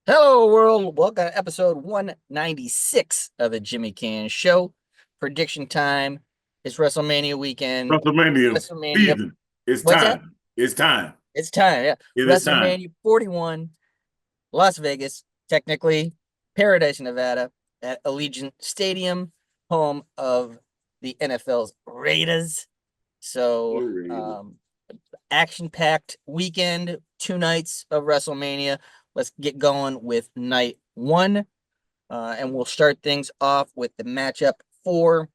Hello, world. Welcome to episode 196 of the Jimmy Canz Show. Prediction time. It's WrestleMania weekend. WrestleMania WrestleMania. season. It's What's that? time. It's time. It's time. Yeah. It is time. WrestleMania 41, Las Vegas, technically Paradise, Nevada, at Allegiant Stadium, home of the NFL's Raiders. So, action-packed weekend, 2 nights of WrestleMania. Let's get going with night one. And we'll start things off with the matchup for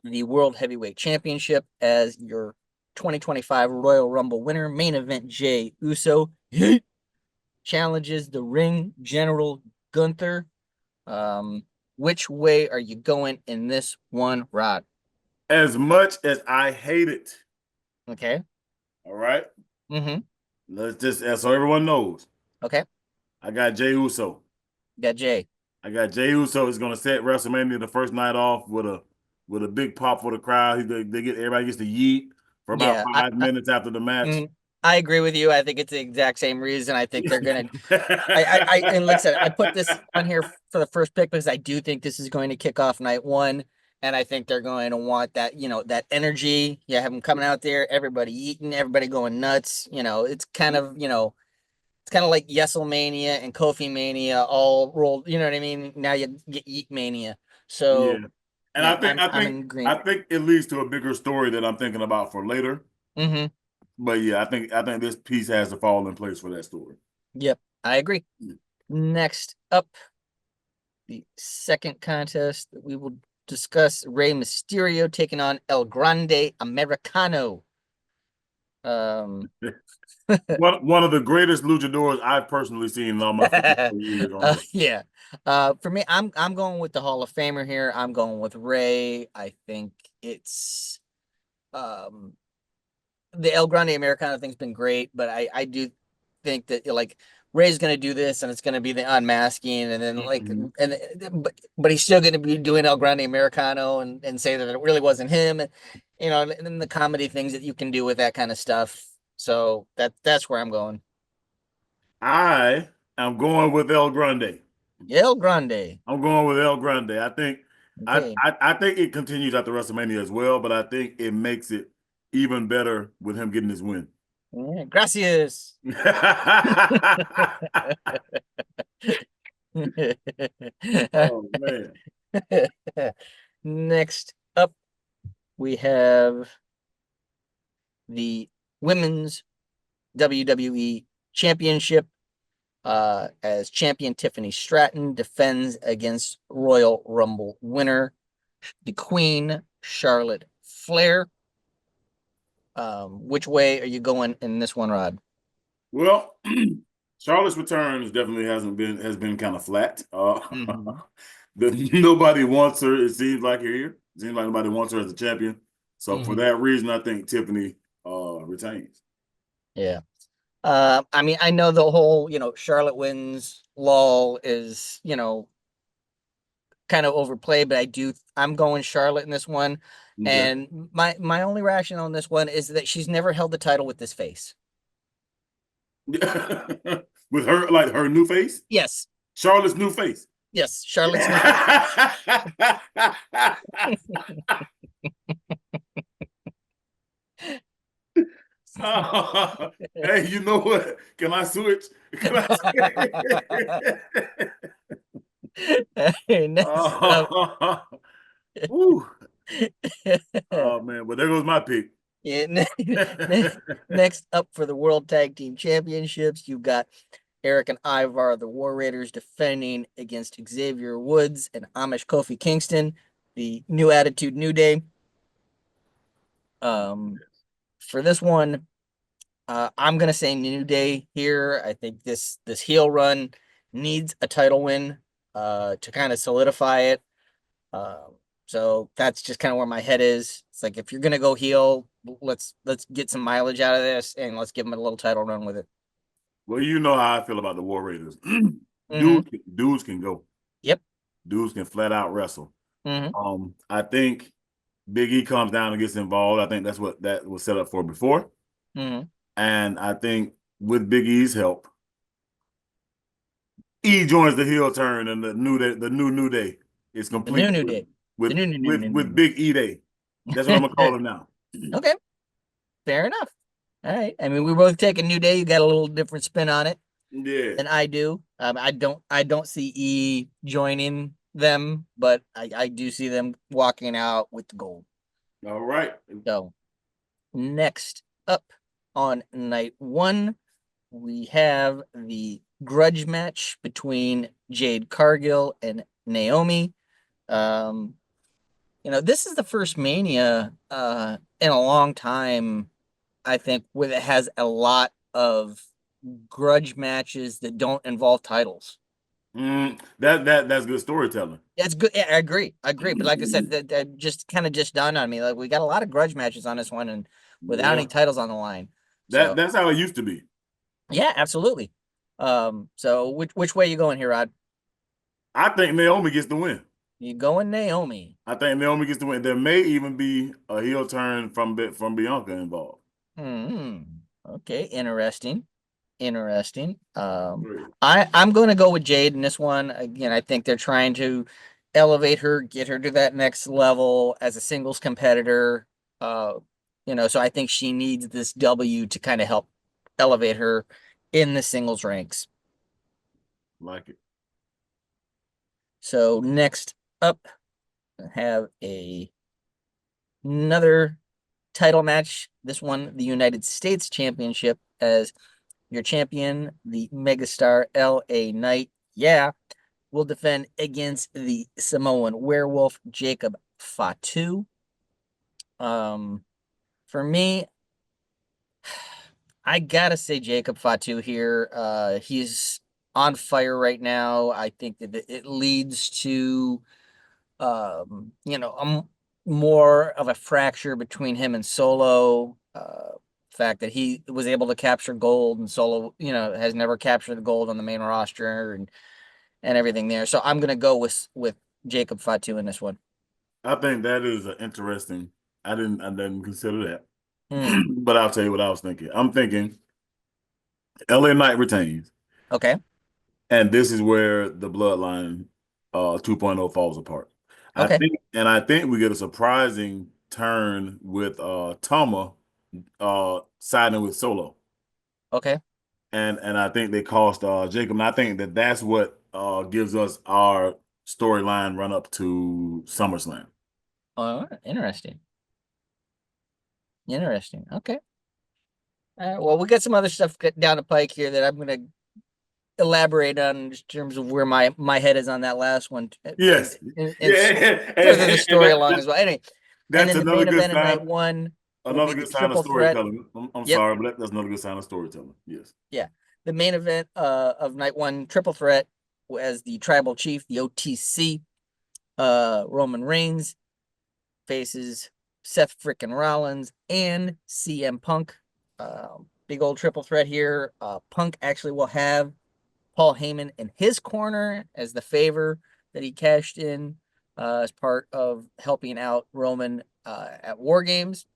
the World Heavyweight Championship as your 2025 Royal Rumble winner. Main event Jey Uso challenges the Ring General Gunther. Which way are you going in this one, Rod? As much as I hate it, Okay. all right, Mm-hmm. let's just, so everyone knows, Okay. I got Jey Uso. Got Jey. I got Jey Uso is going to set WrestleMania the first night off with a big pop for the crowd. They get everybody gets to yeet for about Yeah, 5 minutes after the match. mm, I agree with you. I think it's the exact same reason. I think they're gonna. And like I said, I put this on here for the first pick because I do think this is going to kick off night one, and I think they're going to want that, that energy. Yeah, have them coming out there, everybody eating, everybody going nuts. It's kind of like Yeselmania and Kofi Mania all rolled. You know what I mean? Now you get Yeet Mania. Yeah, So and yeah, I think I'm I I'm think in I green. think it leads to a bigger story that I'm thinking about for later. Mm-hmm. But yeah, I think this piece has to fall in place for that story. Yep, I agree. Next up, the second contest that we will discuss, Rey Mysterio taking on El Grande Americano. Um, One of the greatest luchadors I've personally seen in all my 54 years on earth. yeah. For me, I'm going with the Hall of Famer here. I'm going with Rey. I think it's um the El Grande Americano thing's been great, but I do think that like Ray's going to do this and it's going to be the unmasking and then Mhm. but he's still going to be doing El Grande Americano and say that it really wasn't him, and then the comedy things that you can do with that kind of stuff. So that's where I'm going. I am going with El Grande. El Grande. I'm going with El Grande. I think I, Okay. I I think it continues after WrestleMania as well, but I think it makes it even better with him getting his win. Yeah, gracias. Oh man. Next up, we have the women's WWE Championship, as champion Tiffany Stratton defends against Royal Rumble winner, the Queen Charlotte Flair. Which way are you going in this one, Rod? Well, Charlotte's return definitely has been kind of flat. Mm-hmm. Nobody wants her. It seems like here. It seems like nobody wants her as a champion. So for Mm-hmm. that reason, I think Tiffany retains. Yeah. I mean, I know the whole, Charlotte wins lol is, kind of overplayed, but I'm going Charlotte in this one. Okay. And my only rationale on this one is that she's never held the title with this face. With her like her new face, Yes. Charlotte's new face. Yes, Charlotte's new face. Oh, hey, you know what? Can I switch? Can I switch? Next up. Oh, woo. Oh man, but there goes my pick. Yeah, next up for the World Tag Team Championships, you've got Eric and Ivar, the War Raiders, defending against Xavier Woods and Amish Kofi Kingston, the New Attitude New Day. Um, for this one, I'm gonna say New Day here. I think this heel run needs a title win to kind of solidify it. So that's just kind of where my head is. It's like if you're gonna go heel, let's get some mileage out of this and let's give them a little title run with it. Well, you know how I feel about the War Raiders. Mm-hmm. Dudes can go. Yep. Dudes can flat out wrestle. Mm-hmm. I think Big E comes down and gets involved. I think that's what that was set up for before. Mm-hmm. And I think with Big E's help, E joins the heel turn, and the new day is The complete new with day. The with new. Big E Day. That's what I'm gonna call him now. Okay, fair enough. All right. I mean, we both take a new day. You got a little different spin on it Yeah. than I do. I don't see E joining them, but I do see them walking out with the gold. All right. So next up on night one, we have the grudge match between Jade Cargill and Naomi. Um, this is the first Mania in a long time, I think, where it has a lot of grudge matches that don't involve titles. That's good storytelling. That's good. Yeah, I agree. I agree. But like I said, that just kind of just dawned on me. Like we got a lot of grudge matches on this one, and without any Yeah. titles on the line. That So that's how it used to be. yeah, absolutely. So which way you going here, Rod? I think Naomi gets the win. You going Naomi? I think Naomi gets the win. There may even be a heel turn from Bianca involved. Hmm. Okay, interesting. Interesting. Right. I'm going to go with Jade in this one. Again, I think they're trying to elevate her, get her to that next level as a singles competitor. Uh, so I think she needs this W to kind of help elevate her in the singles ranks. Like it. So next up, I have another title match. This one, the United States Championship, as your champion, the megastar LA Knight. Yeah, will defend against the Samoan werewolf, Jacob Fatu. Um, for me, I gotta say Jacob Fatu here. He's on fire right now. I think that it leads to more of a fracture between him and Solo. Fact that he was able to capture gold and Solo, has never captured the gold on the main roster and everything there. So I'm gonna go with Jacob Fatu in this one. I think that is an interesting. I didn't consider that. Hmm. But I'll tell you what I was thinking. I'm thinking LA Knight retains, Okay. and this is where the bloodline 2.0 falls apart. Okay. I think we get a surprising turn with Tama siding with Solo. Okay. And I think they cost Jacob. And I think that's what gives us our storyline run up to SummerSlam. Oh, interesting. Interesting. Okay. Well, we got some other stuff down the pike here that I'm gonna elaborate on in terms of where my head is on that last one, Yes, and yeah, further the and story along as well. Anyway, and that's then the another main good event of night sign. one will Another be the good sign of triple threat. storytelling. I'm Yep. sorry, but that's another good sign of storytelling. Yes. Yeah. The main event of night one, triple threat, as the tribal chief, the OTC, Roman Reigns faces Seth frickin' Rollins and CM Punk. Big old triple threat here. Punk actually will have Paul Heyman in his corner as the favor that he cashed in as part of helping out Roman at War Games.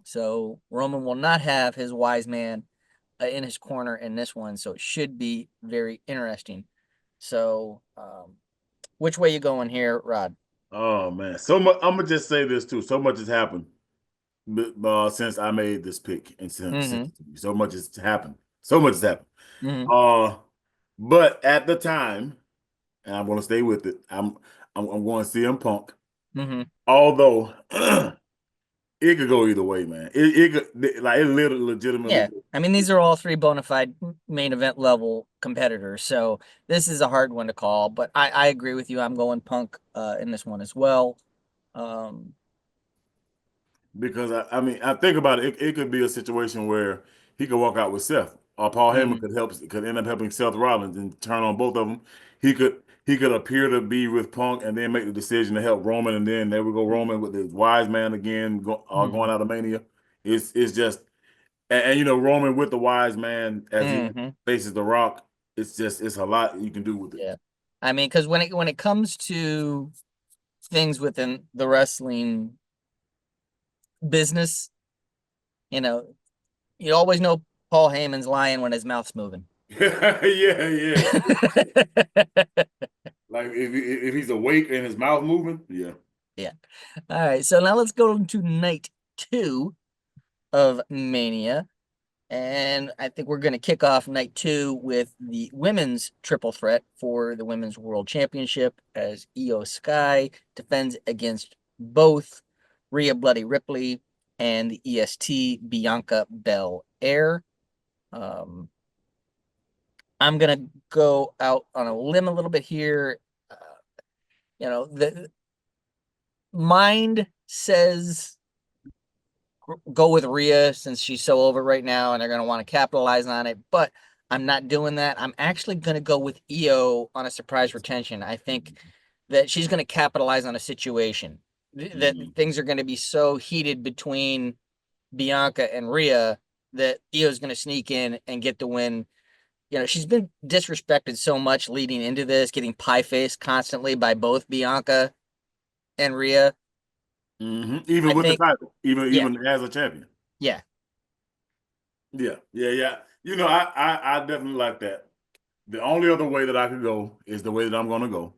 So Roman will not have his wise man in his corner in this one, so it should be very interesting. So, which way you going here, Rod? Oh man, so much. I'm gonna just say this too. So much has happened since I made this pick, and since Mm-hmm. so much has happened. So much has happened. Mm-hmm. Uh, but at the time, and I'm gonna stay with it. I'm going to CM Punk. Mm-hmm. Although it could go either way, man. It could like it literally legitimately. Yeah, I mean these are all three bona fide main event level competitors, so this is a hard one to call. But I agree with you. I'm going Punk in this one as well. Um, Because I mean, I think about it, it could be a situation where he could walk out with Seth, or Paul Heyman mm, could end up helping Seth Rollins and turn on both of them. He could appear to be with Punk and then make the decision to help Roman, and then there we go Roman with his wise man again going mm, out of Mania. It's just and Roman with the wise man as he mm-hmm. faces The Rock. It's a lot you can do with it. Yeah, I mean because when it comes to things within the wrestling business, you know, you always know Paul Heyman's lying when his mouth's moving. Yeah, yeah. Like if he's awake and his mouth moving, yeah. Yeah. All right. So now let's go to night two of Mania. And I think we're going to kick off night two with the women's triple threat for the Women's World Championship as Io Sky defends against both Rhea Bloody Ripley and the EST Bianca Belair. Um, I'm going to go out on a limb a little bit here. Uh, the mind says go with Rhea since she's so over right now and they're going to want to capitalize on it. But I'm not doing that. I'm actually going to go with Io on a surprise retention. I think that she's going to capitalize on a situation. That Mhm. things are going to be so heated between Bianca and Rhea that Io's going to sneak in and get the win. She's been disrespected so much leading into this, getting pie faced constantly by both Bianca and Rhea. I Even with the think, title, even yeah, even as a champion. yeah. Yeah, yeah, yeah. I definitely like that. The only other way that I could go is the way that I'm gonna go.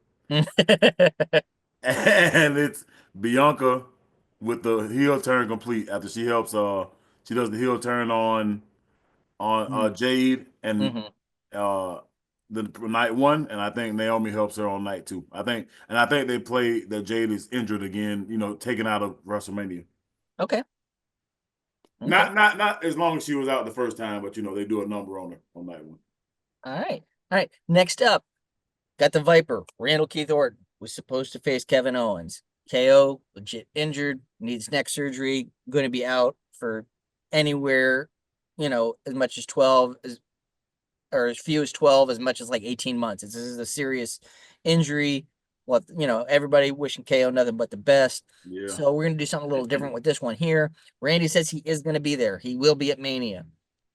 And it's Bianca with the heel turn complete after she does the heel turn on Jade and Mhm. uh the night one, and I think Naomi helps her on night two. I think they play that Jade is injured again, taken out of WrestleMania. Okay. Okay. Not as long as she was out the first time, but they do a number on her on night one. All right. All right. Next up, got the Viper. Randall Keith Orton was supposed to face Kevin Owens. KO, legit injured, needs neck surgery, going to be out for anywhere, as much as 12 or as few as 12, as much as like 18 months. This is a serious injury. Well, everybody wishing KO nothing but the best. Yeah. So we're going to do something a little different with this one here. Randy says he is going to be there. He will be at Mania.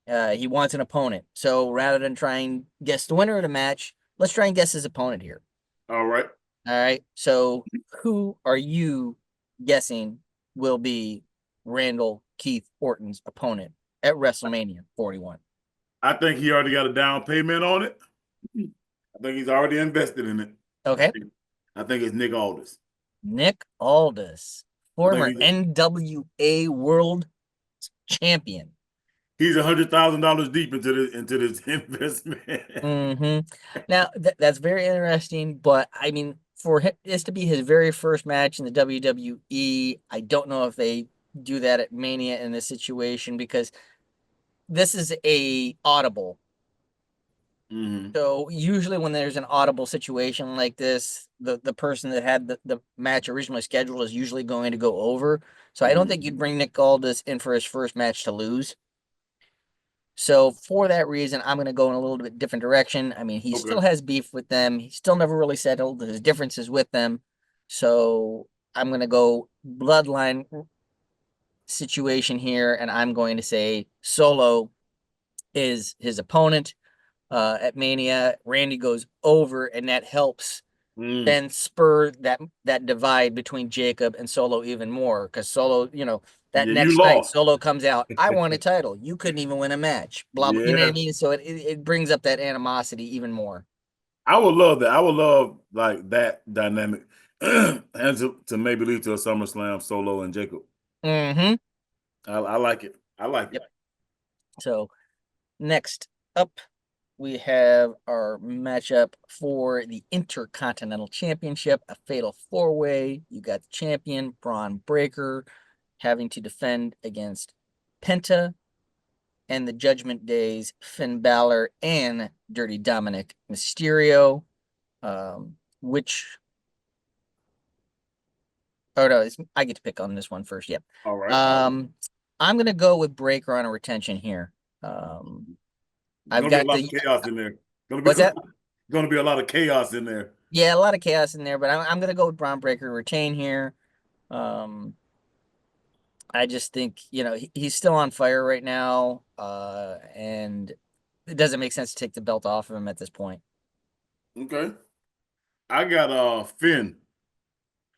He wants an opponent. So rather than try and guess the winner of the match, let's try and guess his opponent here. All right. All right. So who are you guessing will be Randall Keith Orton's opponent at WrestleMania 41? I think he already got a down payment on it. I think he's already invested in it. I Okay. think I think it's Nick Aldis. Nick Aldis, I think former he's NWA World Champion. he's $100,000 deep into this investment. Hmm. Now that's very interesting, but I mean, for this to be his very first match in the WWE, I don't know if they do that at Mania in this situation because this is a audible. Hmm. So usually when there's an audible situation like this, the person that had the match originally scheduled is usually going to go over. So I don't think Hmm. you'd bring Nick Aldis in for his first match to lose. So for that reason, I'm going to go in a little bit different direction. I mean, he Okay. still has beef with them. He still never really settled his differences with them. So I'm going to go bloodline situation here, and I'm going to say Solo is his opponent at Mania. Randy goes over, and that helps Mm. then spur that divide between Jacob and Solo even more because Solo, that Yeah, you next night lost. Solo comes out. I won a title. You couldn't even win a match. Blah blah. You know what I Yeah. mean? So it brings up that animosity even more. I would love that. I would love like that dynamic and to maybe lead to a SummerSlam Solo and Jacob. Mm-hmm. I like it. I like it. Yep. So next up, we have our matchup for the Intercontinental Championship, a fatal four-way. You got the champion Braun Breaker having to defend against Penta and the Judgment Days, Finn Balor and Dirty Dominic Mysterio. Which, oh no, I get to pick on this one first. Yep. All right. All right. Um, I'm gonna go with Breaker on a retention here. Um, It's I've gonna be a got lot of the chaos in there. Gonna be what's that? gonna be a lot of chaos in there. Yeah, a lot of chaos in there, but I'm gonna go with Braun Breaker retain here. Um, I just think he's still on fire right now, and it doesn't make sense to take the belt off of him at this point. Okay. I got Finn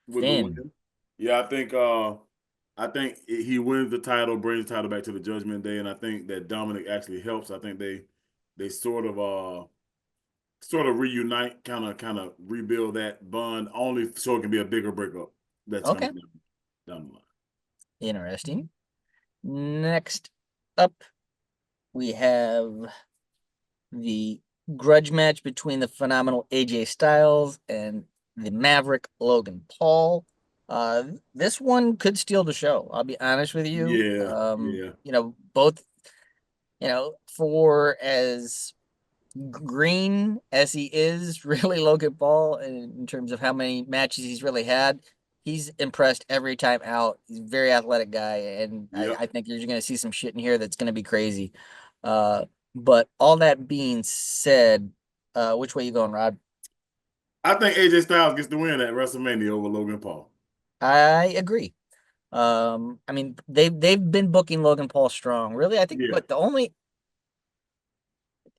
with the Finn. win. Yeah, I think he wins the title, brings the title back to the Judgment Day, and I think that Dominic actually helps. I think they sort of reunite, kind of rebuild that bond, only so it can be a bigger breakup that time Okay, down the line. interesting. Next up, we have the grudge match between the phenomenal AJ Styles and the Maverick Logan Paul. This one could steal the show. I'll be honest with you. Yeah, yeah, Both, for as green as he is, really, Logan Paul, in terms of how many matches he's really had, he's impressed every time out. He's a very athletic guy, and yep. I think you're going to see some shit in here that's going to be crazy. Uh, but all that being said, which way you going, Rod? I think AJ Styles gets the win at WrestleMania over Logan Paul. I agree. I mean, they've been booking Logan Paul strong. Really, I think, Yeah. but the only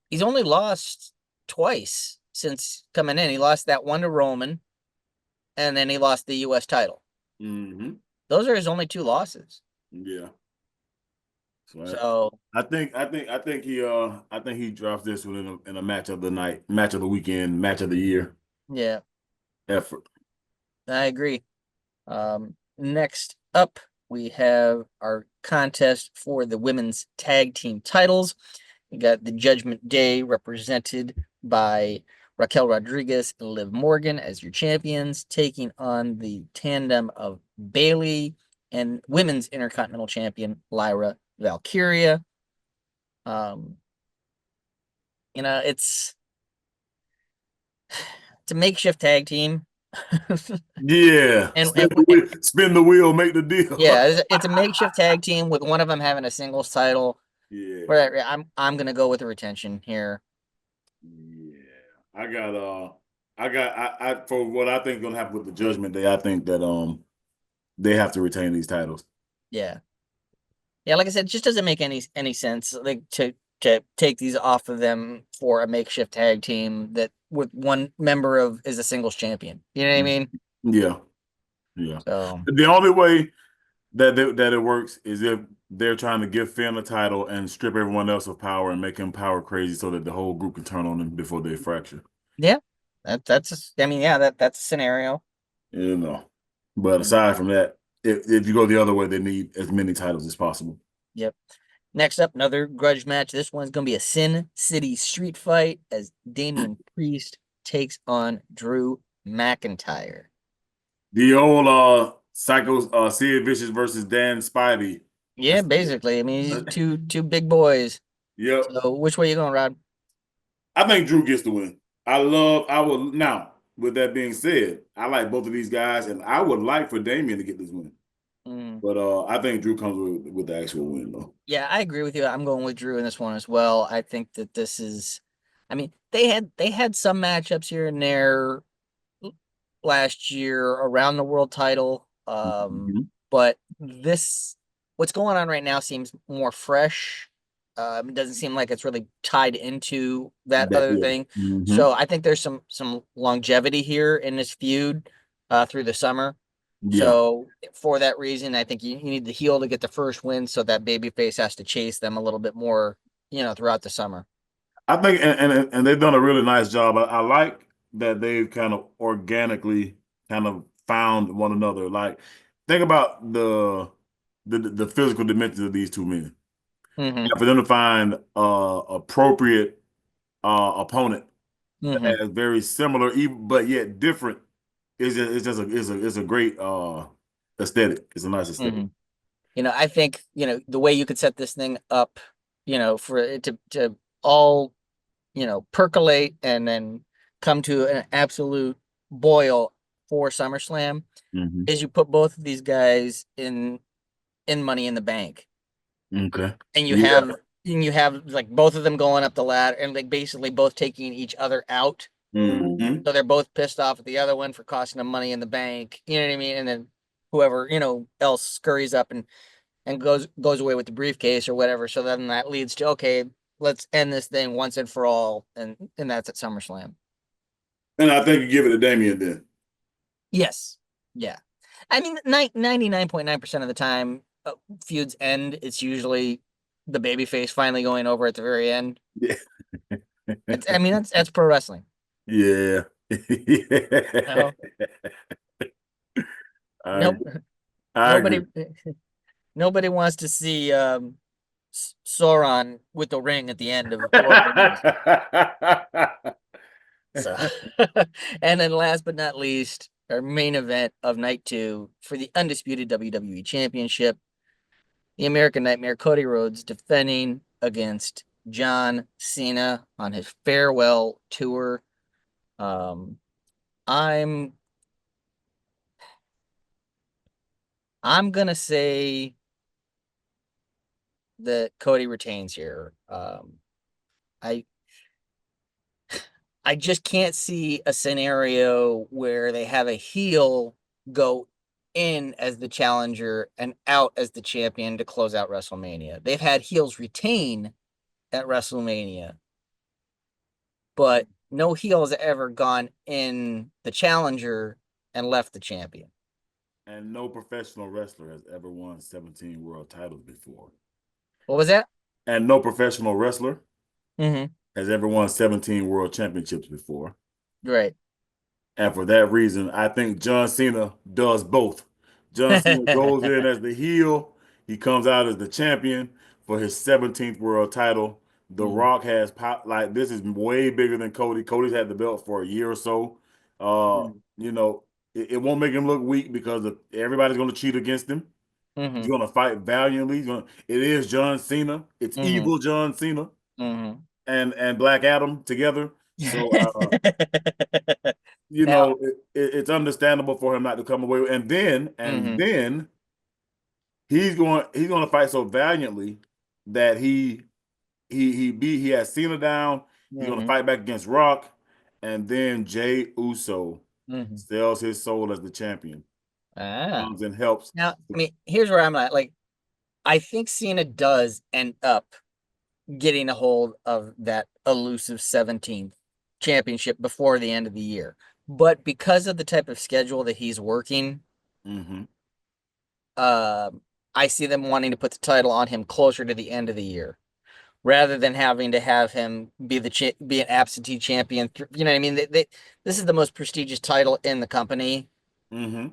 he's only lost twice since coming in. He lost that one to Roman, and then he lost the U.S. title. Hmm. Those are his only two losses. Yeah. So So I think he drops this one in a match of the night, match of the weekend, match of the year yeah, effort. I agree. Next up, we have our contest for the women's tag team titles. We got the Judgment Day represented by Raquel Rodriguez and Liv Morgan as your champions, taking on the tandem of Bailey and women's Intercontinental Champion Lyra Valkyria. Um, it's a makeshift tag team. Yeah. and Spin the wheel, make the deal. Yeah, it's a makeshift tag team with one of them having a singles title. Yeah. Where I'm gonna go with the retention here. Yeah. I got I for what I think is gonna happen with the Judgment Day, I think that they have to retain these titles. Yeah, yeah. Like I said, it just doesn't make any sense like to take these off of them for a makeshift tag team that with one member of is a singles champion. You know what I Mhm. mean? Yeah, yeah. So The only way that it works is if they're trying to give Finn a title and strip everyone else of power and make him power crazy so that the whole group can turn on him before they fracture. yeah, I mean, yeah, that's a scenario. You know. But Mm, aside from that, if you go the other way, they need as many titles as possible. yep. Next up, another grudge match. This one's gonna be a Sin City street fight as Damian Priest takes on Drew McIntyre. The old Psycho Sid Vicious versus Dan Spivey. Yeah, basically. I mean, he's two big boys. Yep. So which way you going, Rod? I think Drew gets the win. I will now, with that being said, I like both of these guys, and I would like for Damian to get this win. Mm. But I think Drew comes with the actual win though. Yeah, I agree with you. I'm going with Drew in this one as well. I think that this is, I mean, they had some matchups here and there last year around the world title. Mhm. But what's going on right now seems more fresh. It doesn't seem like it's really tied into that other Yeah. thing. Hmm. So I think there's some longevity here in this feud through the summer. Yeah. So for that reason, I think you need the heel to get the first win, so that babyface has to chase them a little bit more, throughout the summer. I think, and they've done a really nice job. I like that they've kind of organically kind of found one another. Like, think about the physical dimensions of these two men. Mm-hmm. And for them to find appropriate opponent Mm-hmm. that has very similar, even but yet different, is a great aesthetic. It's a nice aesthetic. Mm-hmm. I think, the way you could set this thing up, for it to all, percolate and then come to an absolute boil for SummerSlam Hmm. is you put both of these guys in Money in the Bank. Okay. And you Yeah. have like both of them going up the ladder and like basically both taking each other out. Hmm. So they're both pissed off at the other one for costing them Money in the Bank. You know what I mean? And then whoever, else scurries up and goes away with the briefcase or whatever. So then that leads to, okay, let's end this thing once and for all, and that's at SummerSlam. And I think you give it to Damien then. Yes, yeah. I mean, 99.9% of the time, feuds end. It's usually the babyface finally going over at the very end. Yeah. I mean, that's pro wrestling. Yeah. No, I nope, I nobody, agree. nobody wants to see Sauron with the ring at the end of Lord of the Rings. So, and then last but not least, our main event of night two for the undisputed WWE Championship, the American Nightmare Cody Rhodes defending against John Cena on his farewell tour. Um, I'm I'm gonna say that Cody retains here. I I just can't see a scenario where they have a heel go in as the challenger and out as the champion to close out WrestleMania. They've had heels retain at WrestleMania, but no heel has ever gone in the challenger and left the champion. And no professional wrestler has ever won 17 world titles before. What was that? And no professional wrestler Mm-hmm. has ever won 17 world championships before. Right. And for that reason, I think John Cena does both. John Cena goes in as the heel, he comes out as the champion for his 17th world title. The Mm, Rock has pop like this is way bigger than Cody. Cody's had the belt for a year or so. Uh, mm, you know, it won't make him look weak because everybody's going to cheat against him. He's mm-hmm. going to fight valiantly. It is John Cena. It's Mm-hmm. evil John Cena Mm-hmm. and Black Adam together. So Now, it's understandable for him not to come away. And mm-hmm. then he's going to fight so valiantly that he has Cena down. He's going to Mm-hmm. fight back against Rock, and then Jay Uso Mm-hmm. sells his soul as the champion. Ah. Comes and helps. Now, I mean, here's where I'm at. Like, I think Cena does end up getting a hold of that elusive 17th championship before the end of the year. But because of the type of schedule that he's working, Hmm. uh, I see them wanting to put the title on him closer to the end of the year rather than having to have him be an absentee champion. You know what I mean? This is the most prestigious title in the company. Hmm.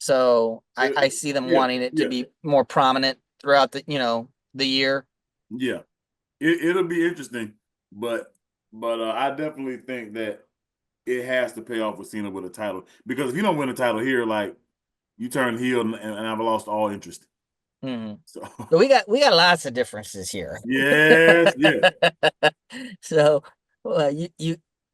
So I see them Yeah, wanting it to yeah, be more prominent throughout the year. yeah. It'll be interesting, but I definitely think that it has to pay off with Cena with a title because if you don't win a title here, like you turn heel and I've lost all interest. Hmm. So But we got lots of differences here. yes, yeah. So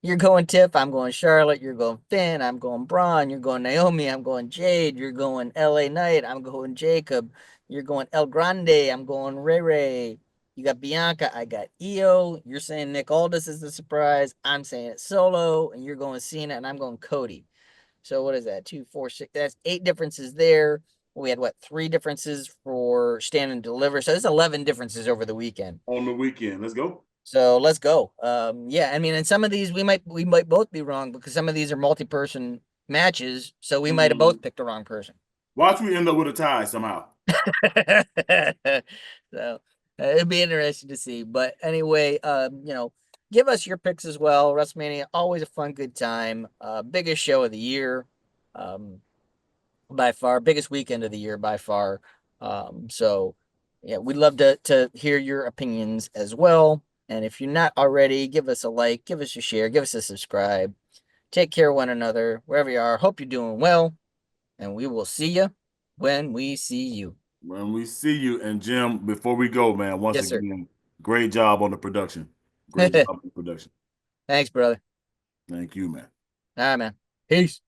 you're going Tiff, I'm going Charlotte, you're going Finn, I'm going Braun, you're going Naomi, I'm going Jade, you're going LA Knight, I'm going Jacob, you're going El Grande, I'm going Ray Ray. You got Bianca, I got Io. You're saying Nick Aldis is the surprise. I'm saying it's Solo, and you're going Cena, and I'm going Cody. So what is that? Two, four, six. That's eight differences there. We had what, three differences for stand and deliver. So there's 11 differences over the weekend. On the weekend, let's go. So let's go. Yeah, I mean, and some of these we might both be wrong because some of these are multi-person matches, so we might have both Mhm. picked the wrong person. Watch me end up with a tie somehow. So it'd be interesting to see. But anyway, give us your picks as well. WrestleMania, always a fun, good time. Biggest show of the year. Um, by far, biggest weekend of the year by far. So yeah, we'd love to hear your opinions as well. And if you're not already, give us a like, give us a share, give us a subscribe. Take care of one another wherever you are. Hope you're doing well, and we will see you when we see you. When we see you, and Jim, before we go, man, once Yes, sir. again, great job on the production. Great job on the production. Thanks, brother. Thank you, man. All right, man. Peace.